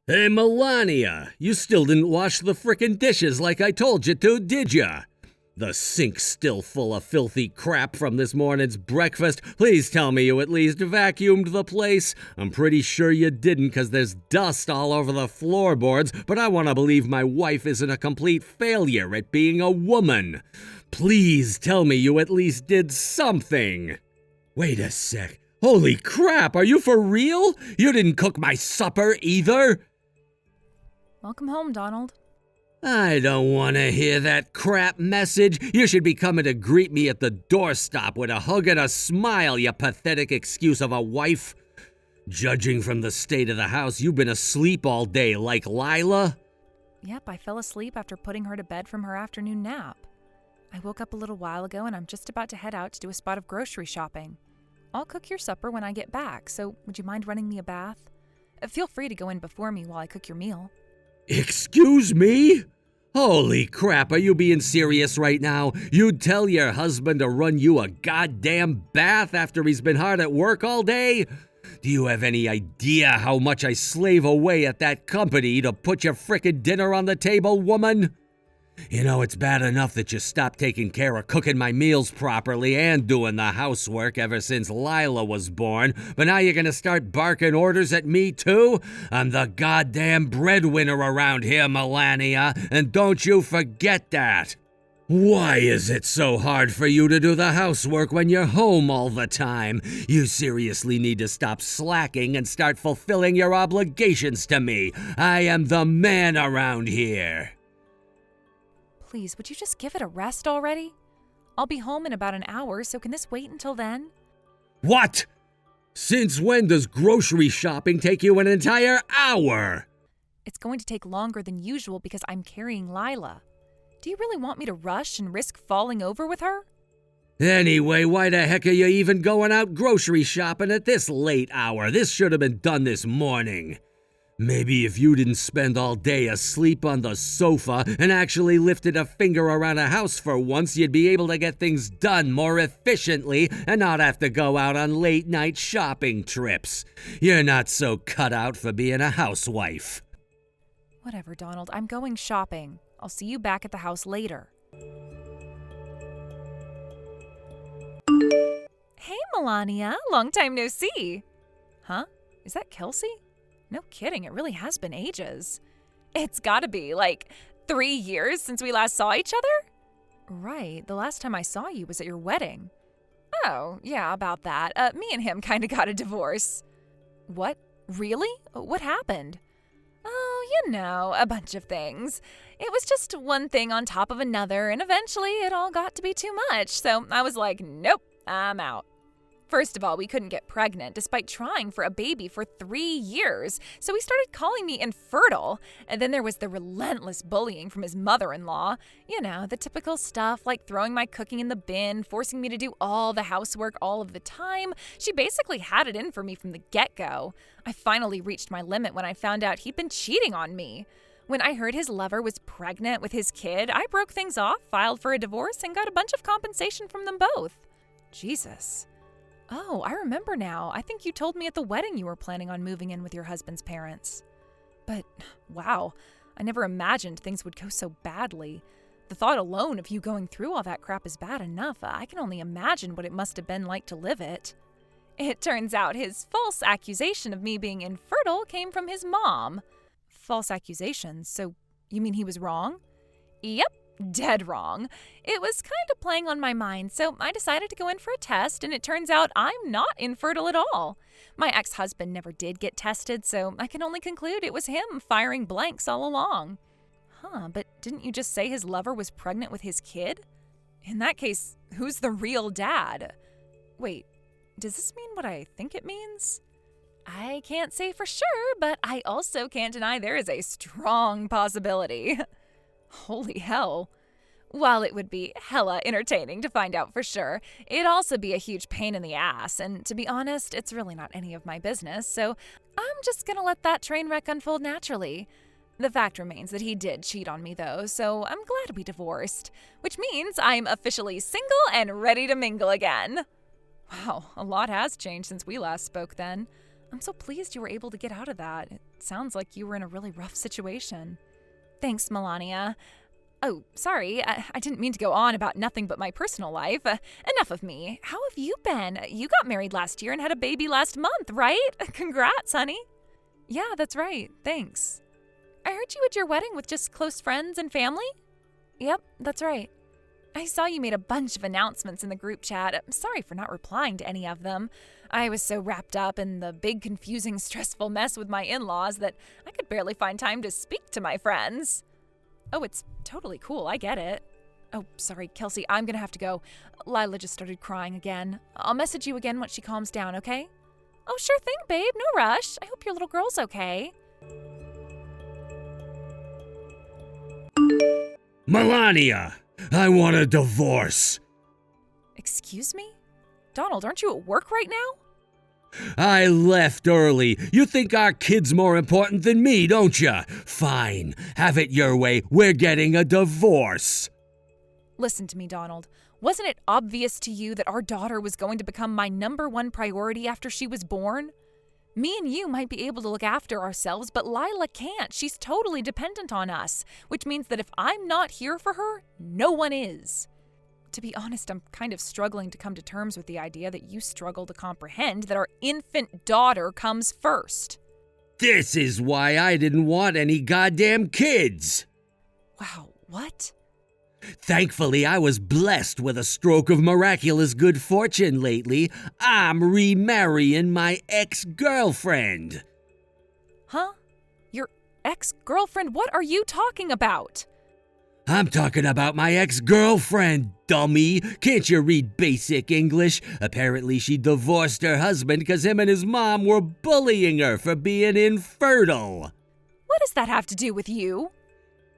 Hey, Melania, you still didn't wash the frickin' dishes like I told you to, did ya? The sink's still full of filthy crap from this morning's breakfast. Please tell me you at least vacuumed the place. I'm pretty sure you didn't, 'cause there's dust all over the floorboards, but I want to believe my wife isn't a complete failure at being a woman. Please tell me you at least did something. Wait a sec. Holy crap, are you for real? You didn't cook my supper either? Welcome home, Donald. I don't want to hear that crap message. You should be coming to greet me at the doorstop with a hug and a smile, you pathetic excuse of a wife. Judging from the state of the house, you've been asleep all day like Lila. Yep, I fell asleep after putting her to bed from her afternoon nap. I woke up a little while ago and I'm just about to head out to do a spot of grocery shopping. I'll cook your supper when I get back, so would you mind running me a bath? Feel free to go in before me while I cook your meal. Excuse me? Holy crap, are you being serious right now? You'd tell your husband to run you a goddamn bath after he's been hard at work all day? Do you have any idea how much I slave away at that company to put your frickin' dinner on the table, woman? You know, it's bad enough that you stopped taking care of cooking my meals properly and doing the housework ever since Lila was born, but now you're gonna start barking orders at me too? I'm the goddamn breadwinner around here, Melania, and don't you forget that. Why is it so hard for you to do the housework when you're home all the time? You seriously need to stop slacking and start fulfilling your obligations to me. I am the man around here. Please, would you just give it a rest already? I'll be home in about an hour, so can this wait until then? What? Since when does grocery shopping take you an entire hour? It's going to take longer than usual because I'm carrying Lila. Do you really want me to rush and risk falling over with her? Anyway, why the heck are you even going out grocery shopping at this late hour? This should have been done this morning. Maybe if you didn't spend all day asleep on the sofa and actually lifted a finger around a house for once, you'd be able to get things done more efficiently and not have to go out on late-night shopping trips. You're not so cut out for being a housewife. Whatever, Donald. I'm going shopping. I'll see you back at the house later. Hey, Melania. Long time no see. Huh? Is that Kelsey? No kidding, it really has been ages. It's gotta be, 3 years since we last saw each other? Right, the last time I saw you was at your wedding. Oh, yeah, about that. Me and him kinda got a divorce. What? Really? What happened? Oh, a bunch of things. It was just one thing on top of another, and eventually it all got to be too much, so I was like, nope, I'm out. First of all, we couldn't get pregnant despite trying for a baby for 3 years, so he started calling me infertile. And then there was the relentless bullying from his mother-in-law. You know, the typical stuff like throwing my cooking in the bin, forcing me to do all the housework all of the time. She basically had it in for me from the get-go. I finally reached my limit when I found out he'd been cheating on me. When I heard his lover was pregnant with his kid, I broke things off, filed for a divorce, and got a bunch of compensation from them both. Jesus. Oh, I remember now. I think you told me at the wedding you were planning on moving in with your husband's parents. But, wow, I never imagined things would go so badly. The thought alone of you going through all that crap is bad enough. I can only imagine what it must have been like to live it. It turns out his false accusation of me being infertile came from his mom. False accusations? So you mean he was wrong? Yep. Dead wrong. It was kind of playing on my mind, so I decided to go in for a test, and it turns out I'm not infertile at all. My ex-husband never did get tested, so I can only conclude it was him firing blanks all along. Huh, but didn't you just say his lover was pregnant with his kid? In that case, who's the real dad? Wait, does this mean what I think it means? I can't say for sure, but I also can't deny there is a strong possibility. Holy hell. While it would be hella entertaining to find out for sure, it'd also be a huge pain in the ass, and to be honest, it's really not any of my business, so I'm just gonna let that train wreck unfold naturally. The fact remains that he did cheat on me though, so I'm glad we divorced, which means I'm officially single and ready to mingle again. Wow, a lot has changed since we last spoke then. I'm so pleased you were able to get out of that. It sounds like you were in a really rough situation. Thanks, Melania. Oh, sorry, I didn't mean to go on about nothing but my personal life. Enough of me. How have you been? You got married last year and had a baby last month, right? Congrats, honey. Yeah, that's right. Thanks. I heard you at your wedding with just close friends and family? Yep, that's right. I saw you made a bunch of announcements in the group chat. I'm sorry for not replying to any of them. I was so wrapped up in the big, confusing, stressful mess with my in-laws that I could barely find time to speak to my friends. Oh, it's totally cool. I get it. Oh, sorry, Kelsey, I'm gonna have to go. Lila just started crying again. I'll message you again once she calms down, okay? Oh, sure thing, babe. No rush. I hope your little girl's okay. Melania, I want a divorce. Excuse me? Donald, aren't you at work right now? I left early. You think our kid's more important than me, don't you? Fine. Have it your way. We're getting a divorce. Listen to me, Donald. Wasn't it obvious to you that our daughter was going to become my #1 priority after she was born? Me and you might be able to look after ourselves, but Lila can't. She's totally dependent on us, which means that if I'm not here for her, no one is. To be honest, I'm kind of struggling to come to terms with the idea that you struggle to comprehend that our infant daughter comes first. This is why I didn't want any goddamn kids. Wow, what? Thankfully, I was blessed with a stroke of miraculous good fortune lately. I'm remarrying my ex-girlfriend. Huh? Your ex-girlfriend? What are you talking about? I'm talking about my ex-girlfriend, dummy. Can't you read basic English? Apparently she divorced her husband because him and his mom were bullying her for being infertile. What does that have to do with you?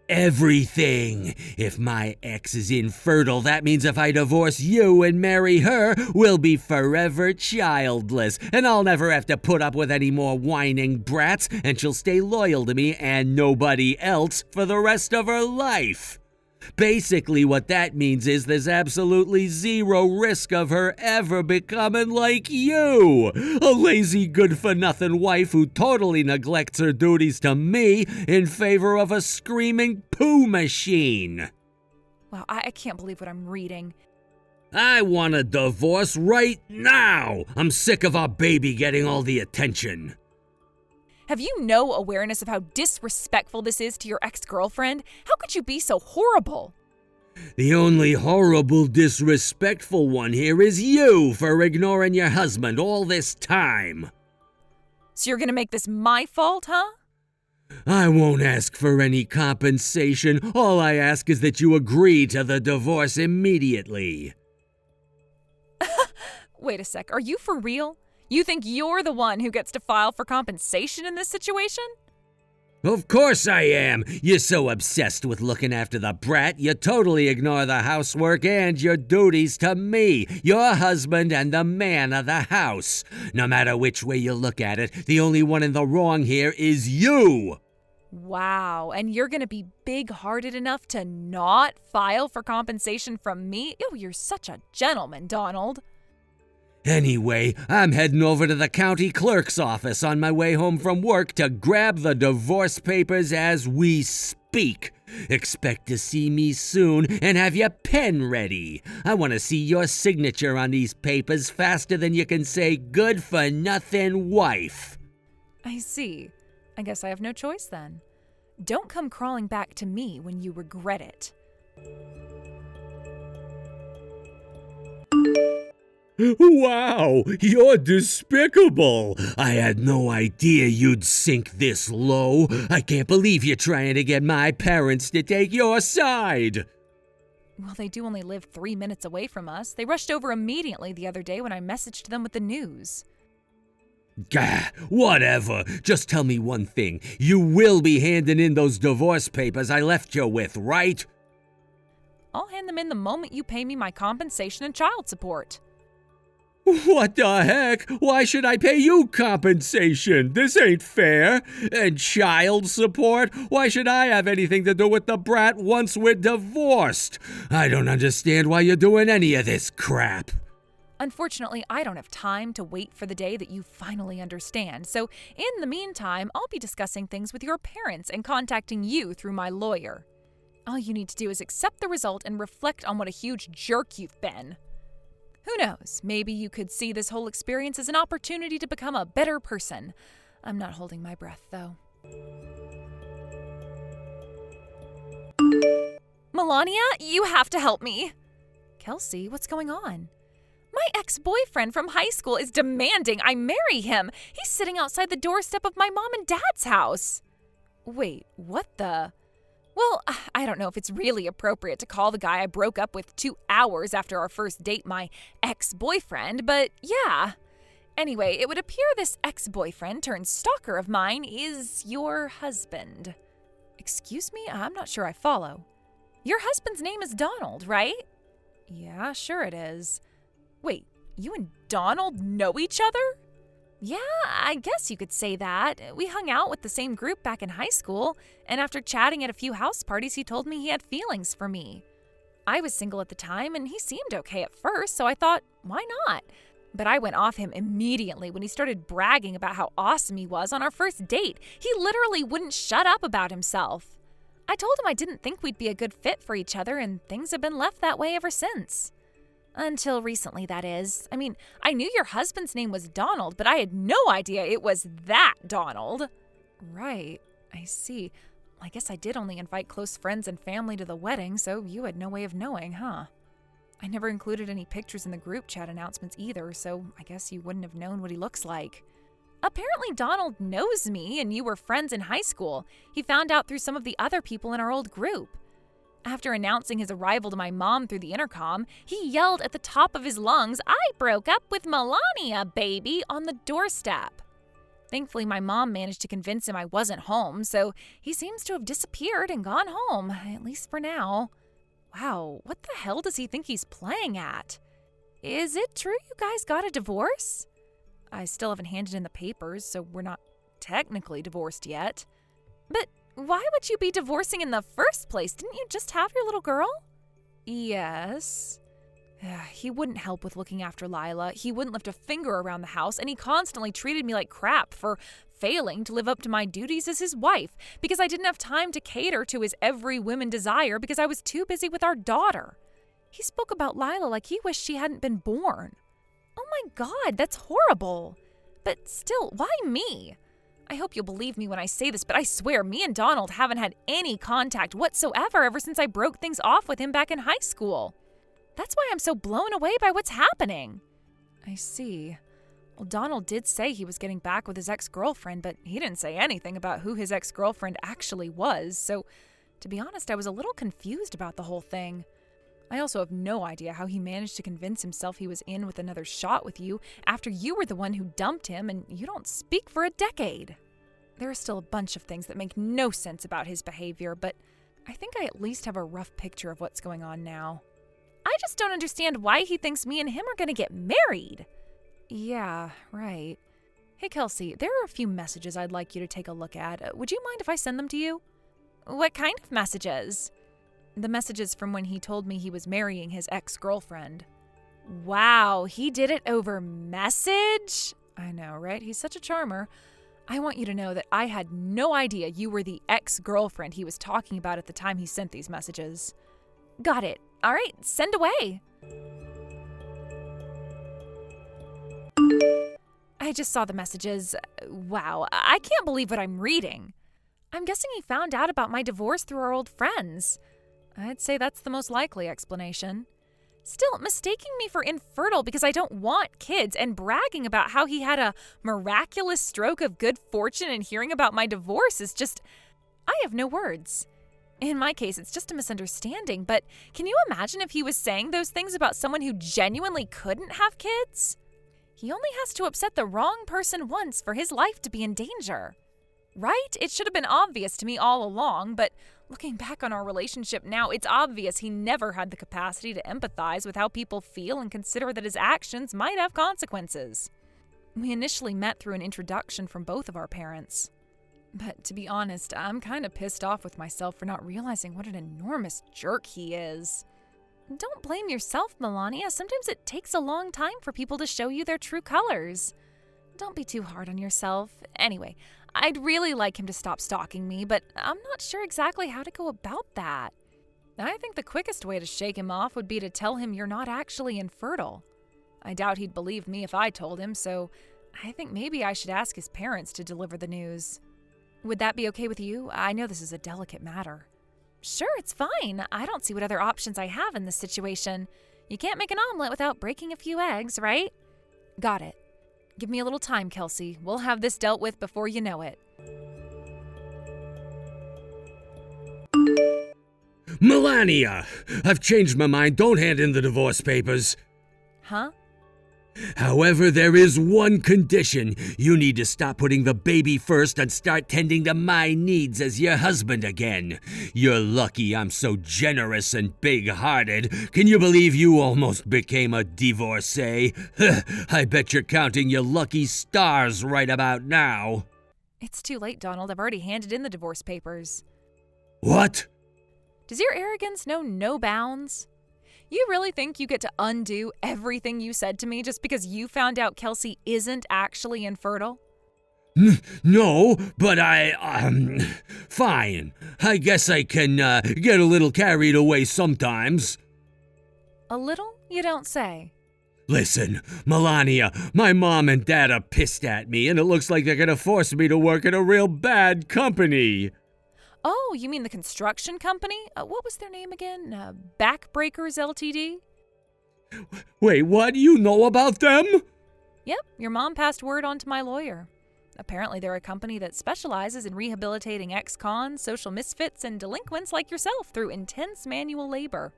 Everything. If my ex is infertile, that means if I divorce you and marry her, we'll be forever childless, and I'll never have to put up with any more whining brats, and she'll stay loyal to me and nobody else for the rest of her life. Basically, what that means is there's absolutely zero risk of her ever becoming like you, a lazy good-for-nothing wife who totally neglects her duties to me in favor of a screaming poo machine. Wow, I can't believe what I'm reading. I want a divorce right now. I'm sick of our baby getting all the attention. Have you no awareness of how disrespectful this is to your ex-girlfriend? How could you be so horrible? The only horrible, disrespectful one here is you for ignoring your husband all this time. So you're gonna make this my fault, huh? I won't ask for any compensation. All I ask is that you agree to the divorce immediately. Wait a sec, are you for real? You think you're the one who gets to file for compensation in this situation? Of course I am. You're so obsessed with looking after the brat, you totally ignore the housework and your duties to me, your husband and the man of the house. No matter which way you look at it, the only one in the wrong here is you. Wow, and you're gonna be big-hearted enough to not file for compensation from me? Oh, you're such a gentleman, Donald. Anyway, I'm heading over to the county clerk's office on my way home from work to grab the divorce papers as we speak. Expect to see me soon and have your pen ready. I want to see your signature on these papers faster than you can say good-for-nothing wife. I see. I guess I have no choice then. Don't come crawling back to me when you regret it. Wow, you're despicable. I had no idea you'd sink this low. I can't believe you're trying to get my parents to take your side. Well, they do only live 3 minutes away from us. They rushed over immediately the other day when I messaged them with the news. Gah, whatever. Just tell me one thing. You will be handing in those divorce papers I left you with, right? I'll hand them in the moment you pay me my compensation and child support. What the heck? Why should I pay you compensation? This ain't fair. And child support? Why should I have anything to do with the brat once we're divorced? I don't understand why you're doing any of this crap. Unfortunately, I don't have time to wait for the day that you finally understand, so in the meantime, I'll be discussing things with your parents and contacting you through my lawyer. All you need to do is accept the result and reflect on what a huge jerk you've been. Who knows, maybe you could see this whole experience as an opportunity to become a better person. I'm not holding my breath, though. Melania, you have to help me. Kelsey, what's going on? My ex-boyfriend from high school is demanding I marry him. He's sitting outside the doorstep of my mom and dad's house. Wait, what the? Well, I don't know if it's really appropriate to call the guy I broke up with 2 hours after our first date my ex-boyfriend, but yeah. Anyway, it would appear this ex-boyfriend turned stalker of mine is your husband. Excuse me? I'm not sure I follow. Your husband's name is Donald, right? Yeah, sure it is. Wait, you and Donald know each other? Yeah, I guess you could say that. We hung out with the same group back in high school, and after chatting at a few house parties, he told me he had feelings for me. I was single at the time, and he seemed okay at first, so I thought, why not? But I went off him immediately when he started bragging about how awesome he was on our first date. He literally wouldn't shut up about himself. I told him I didn't think we'd be a good fit for each other, and things have been left that way ever since. Until recently, that is. I mean, I knew your husband's name was Donald, but I had no idea it was that Donald. Right, I see. I guess I did only invite close friends and family to the wedding, so you had no way of knowing, huh? I never included any pictures in the group chat announcements either, so I guess you wouldn't have known what he looks like. Apparently Donald knows me and you were friends in high school. He found out through some of the other people in our old group. After announcing his arrival to my mom through the intercom, he yelled at the top of his lungs, "I broke up with Melania, baby," on the doorstep. Thankfully, my mom managed to convince him I wasn't home, so he seems to have disappeared and gone home, at least for now. Wow, what the hell does he think he's playing at? Is it true you guys got a divorce? I still haven't handed in the papers, so we're not technically divorced yet. But why would you be divorcing in the first place? Didn't you just have your little girl? Yes. He wouldn't help with looking after Lila. He wouldn't lift a finger around the house, and he constantly treated me like crap for failing to live up to my duties as his wife because I didn't have time to cater to his every woman desire because I was too busy with our daughter. He spoke about Lila like he wished she hadn't been born. Oh my God, that's horrible. But still, why me? I hope you'll believe me when I say this, but I swear me and Donald haven't had any contact whatsoever ever since I broke things off with him back in high school. That's why I'm so blown away by what's happening. I see. Well, Donald did say he was getting back with his ex-girlfriend, but he didn't say anything about who his ex-girlfriend actually was, so to be honest, I was a little confused about the whole thing. I also have no idea how he managed to convince himself he was in with another shot with you after you were the one who dumped him and you don't speak for a decade. There are still a bunch of things that make no sense about his behavior, but I think I at least have a rough picture of what's going on now. I just don't understand why he thinks me and him are going to get married. Yeah, right. Hey, Kelsey, there are a few messages I'd like you to take a look at. Would you mind if I send them to you? What kind of messages? The messages from when he told me he was marrying his ex-girlfriend. Wow, he did it over message? I know, right? He's such a charmer. I want you to know that I had no idea you were the ex-girlfriend he was talking about at the time he sent these messages. Got it. All right, send away. I just saw the messages. Wow, I can't believe what I'm reading. I'm guessing he found out about my divorce through our old friends. I'd say that's the most likely explanation. Still, mistaking me for infertile because I don't want kids and bragging about how he had a miraculous stroke of good fortune and hearing about my divorce is just... I have no words. In my case, it's just a misunderstanding, but can you imagine if he was saying those things about someone who genuinely couldn't have kids? He only has to upset the wrong person once for his life to be in danger. Right? It should have been obvious to me all along, but looking back on our relationship now, it's obvious he never had the capacity to empathize with how people feel and consider that his actions might have consequences. We initially met through an introduction from both of our parents. But to be honest, I'm kind of pissed off with myself for not realizing what an enormous jerk he is. Don't blame yourself, Melania. Sometimes it takes a long time for people to show you their true colors. Don't be too hard on yourself. Anyway, I'd really like him to stop stalking me, but I'm not sure exactly how to go about that. I think the quickest way to shake him off would be to tell him you're not actually infertile. I doubt he'd believe me if I told him, so I think maybe I should ask his parents to deliver the news. Would that be okay with you? I know this is a delicate matter. Sure, it's fine. I don't see what other options I have in this situation. You can't make an omelet without breaking a few eggs, right? Got it. Give me a little time, Kelsey. We'll have this dealt with before you know it. Melania! I've changed my mind. Don't hand in the divorce papers. Huh? However, there is one condition. You need to stop putting the baby first and start tending to my needs as your husband again. You're lucky I'm so generous and big-hearted. Can you believe you almost became a divorcee? I bet you're counting your lucky stars right about now. It's too late, Donald. I've already handed in the divorce papers. What? Does your arrogance know no bounds? You really think you get to undo everything you said to me just because you found out Kelsey isn't actually infertile? No, but fine. I guess I can get a little carried away sometimes. A little? You don't say. Listen, Melania, my mom and dad are pissed at me, and it looks like they're gonna force me to work in a real bad company. Oh, you mean the construction company? What was their name again? Backbreakers Ltd? Wait, what? Do you know about them? Yep, your mom passed word on to my lawyer. Apparently they're a company that specializes in rehabilitating ex-cons, social misfits, and delinquents like yourself through intense manual labor.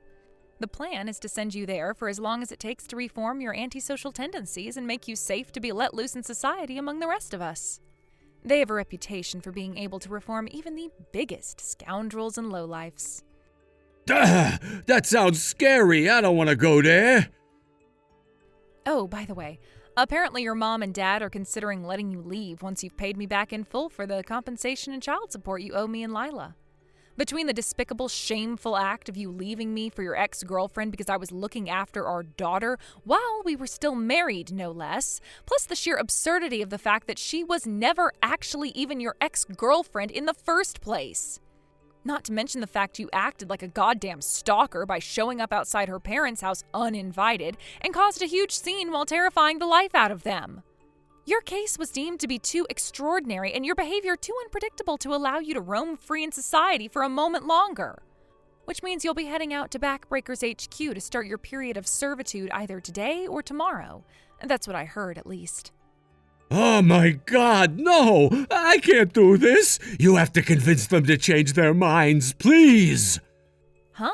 The plan is to send you there for as long as it takes to reform your antisocial tendencies and make you safe to be let loose in society among the rest of us. They have a reputation for being able to reform even the biggest scoundrels and lowlifes. That sounds scary. I don't want to go there. Oh, by the way, apparently your mom and dad are considering letting you leave once you've paid me back in full for the compensation and child support you owe me and Lila. Between the despicable, shameful act of you leaving me for your ex-girlfriend because I was looking after our daughter while we were still married, no less, plus the sheer absurdity of the fact that she was never actually even your ex-girlfriend in the first place. Not to mention the fact you acted like a goddamn stalker by showing up outside her parents' house uninvited and caused a huge scene while terrifying the life out of them. Your case was deemed to be too extraordinary and your behavior too unpredictable to allow you to roam free in society for a moment longer. Which means you'll be heading out to Backbreakers HQ to start your period of servitude either today or tomorrow. That's what I heard, at least. Oh my God, no! I can't do this! You have to convince them to change their minds, please! Huh?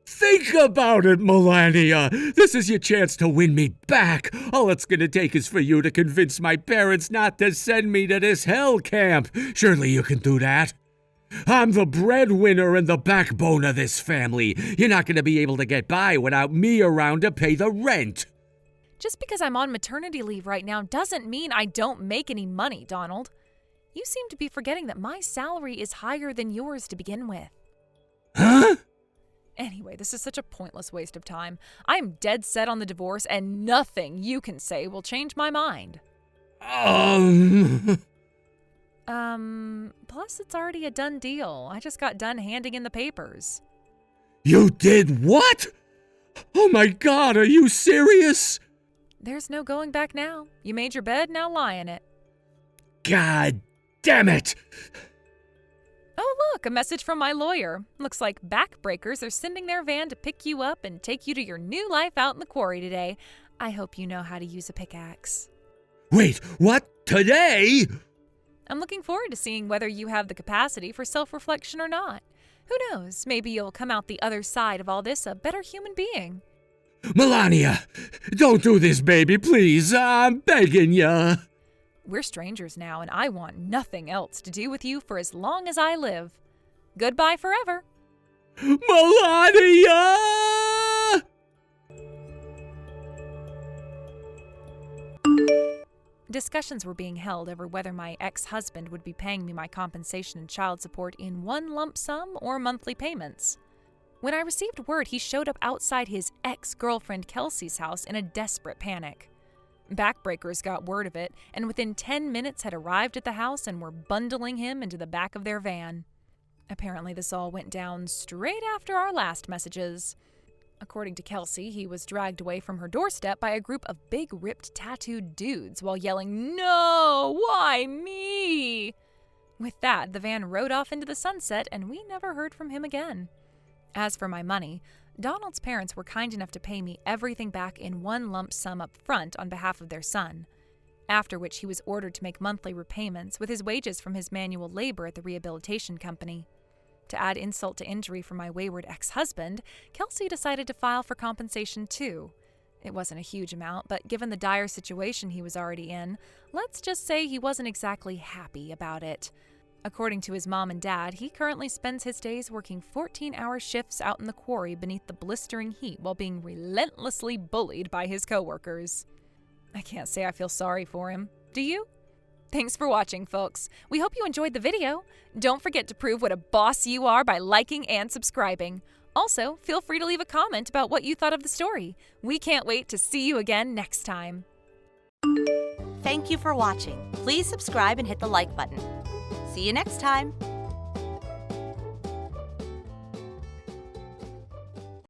Think about it, Melania! This is your chance to win me back! All it's gonna take is for you to convince my parents not to send me to this hell camp! Surely you can do that? I'm the breadwinner and the backbone of this family! You're not gonna be able to get by without me around to pay the rent! Just because I'm on maternity leave right now doesn't mean I don't make any money, Donald. You seem to be forgetting that my salary is higher than yours to begin with. Huh? Anyway, this is such a pointless waste of time. I'm dead set on the divorce, and nothing you can say will change my mind. Plus it's already a done deal. I just got done handing in the papers. You did what? Oh my God, are you serious? There's no going back now. You made your bed, now lie in it. God damn it! Oh, look, a message from my lawyer. Looks like Backbreakers are sending their van to pick you up and take you to your new life out in the quarry today. I hope you know how to use a pickaxe. Wait, what? Today? I'm looking forward to seeing whether you have the capacity for self-reflection or not. Who knows, maybe you'll come out the other side of all this a better human being. Melania, don't do this, baby, please. I'm begging ya. We're strangers now, and I want nothing else to do with you for as long as I live. Goodbye forever. Melania! Discussions were being held over whether my ex-husband would be paying me my compensation and child support in one lump sum or monthly payments. When I received word, he showed up outside his ex-girlfriend Kelsey's house in a desperate panic. Backbreakers got word of it, and within 10 minutes had arrived at the house and were bundling him into the back of their van. Apparently, this all went down straight after our last messages. According to Kelsey, he was dragged away from her doorstep by a group of big, ripped, tattooed dudes while yelling, "No! Why me?" With that, the van rode off into the sunset, and we never heard from him again. As for my money, Donald's parents were kind enough to pay me everything back in one lump sum up front on behalf of their son, after which he was ordered to make monthly repayments with his wages from his manual labor at the rehabilitation company. To add insult to injury for my wayward ex-husband, Kelsey decided to file for compensation too. It wasn't a huge amount, but given the dire situation he was already in, let's just say he wasn't exactly happy about it. According to his mom and dad, he currently spends his days working 14-hour shifts out in the quarry beneath the blistering heat while being relentlessly bullied by his coworkers. I can't say I feel sorry for him. Do you? Thanks for watching, folks. We hope you enjoyed the video. Don't forget to prove what a boss you are by liking and subscribing. Also, feel free to leave a comment about what you thought of the story. We can't wait to see you again next time. Thank you for watching. Please subscribe and hit the like button. See you next time.